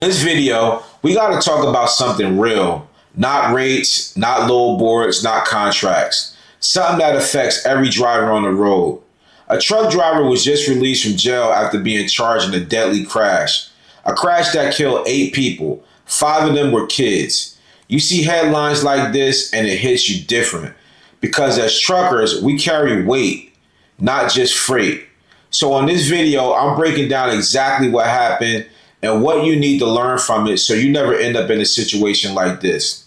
In this video, we got to talk about something real, not rates, not load boards, not contracts. Something that affects every driver on the road. A truck driver was just released from jail after being charged in a deadly crash. A crash that killed 8 people. 5 of them were kids. You see headlines like this and it hits you different. Because as truckers, we carry weight, not just freight. So on this video, I'm breaking down exactly what happened and what you need to learn from it so you never end up in a situation like this.